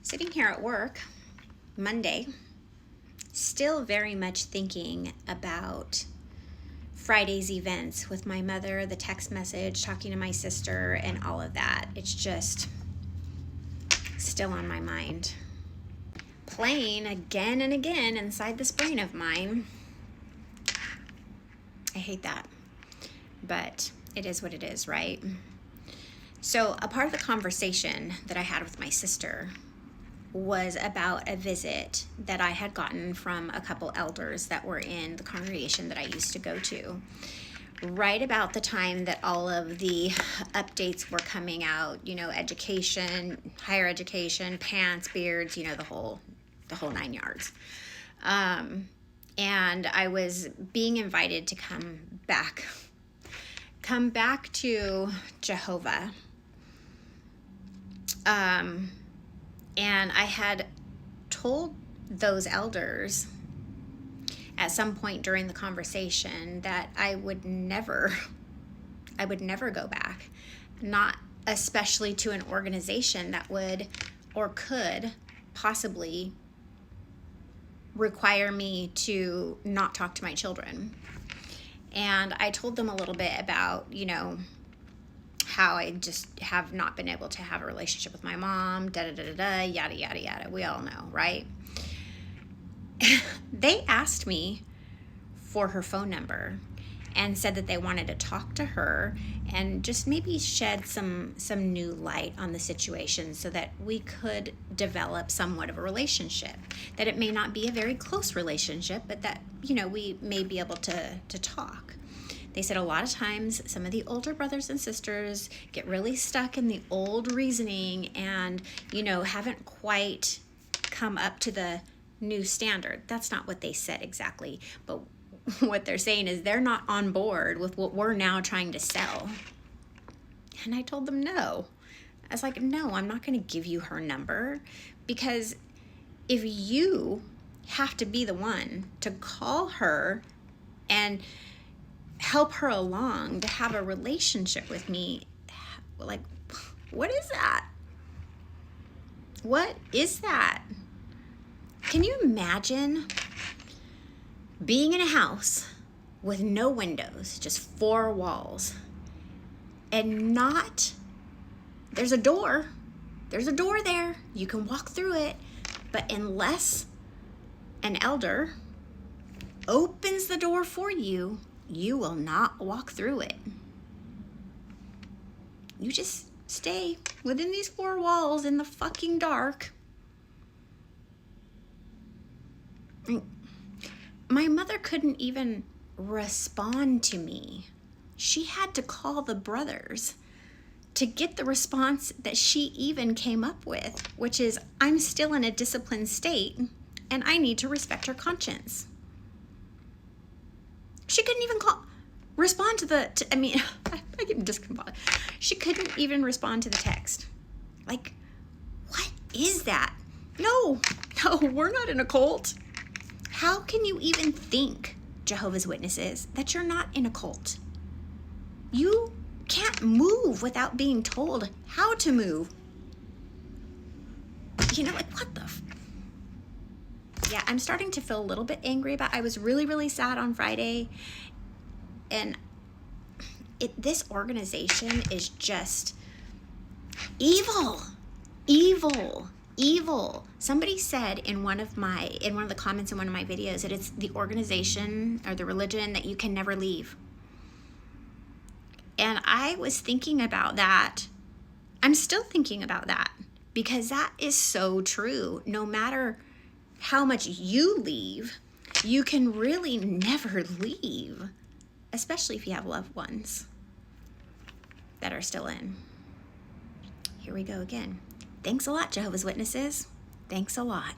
Sitting here at work, Monday, still very much thinking about Friday's events with my mother, the text message, talking to my sister, and all of that. It's just still on my mind. Playing again and again inside this brain of mine. I hate that. But it is what it is, right? So a part of the conversation that I had with my sister was about a visit that I had gotten from a couple elders that were in the congregation that I used to go to. Right about the time that all of the updates were coming out, education, higher education, pants, beards, the whole 9 yards. And I was being invited to come back to Jehovah. And I had told those elders at some point during the conversation that I would never go back, not especially to an organization that would or could possibly require me to not talk to my children. And I told them a little bit about, how I just have not been able to have a relationship with my mom, yada, yada, yada. We all know, right? They asked me for her phone number and said that they wanted to talk to her and just maybe shed some new light on the situation so that we could develop somewhat of a relationship. That it may not be a very close relationship, but that, we may be able to talk. They said a lot of times some of the older brothers and sisters get really stuck in the old reasoning and, haven't quite come up to the new standard. That's not what they said exactly, but what they're saying is they're not on board with what we're now trying to sell. And I told them no. I was like, no, I'm not going to give you her number, because if you have to be the one to call her and help her along to have a relationship with me, like, what is that? What is that? Can you imagine being in a house with no windows, just 4 walls, and there's a door there, you can walk through it, but unless an elder opens the door for you, you will not walk through it. You just stay within these 4 walls in the fucking dark. My mother couldn't even respond to me. She had to call the brothers to get the response that she even came up with, which is, I'm still in a disciplined state and I need to respect her conscience. She couldn't even respond to I get discombobulated. She couldn't even respond to the text. Like, what is that? No, we're not in a cult. How can you even think, Jehovah's Witnesses, that you're not in a cult? You can't move without being told how to move. What the Yeah, I'm starting to feel a little bit angry about I was really, really sad on Friday. And this organization is just evil. Somebody said in one of the comments in one of my videos that it's the organization or the religion that you can never leave. And I was thinking about that. I'm still thinking about that, because that is so true. No matter how much you leave, you can really never leave, especially if you have loved ones that are still in. Here we go again. Thanks a lot, Jehovah's Witnesses. Thanks a lot.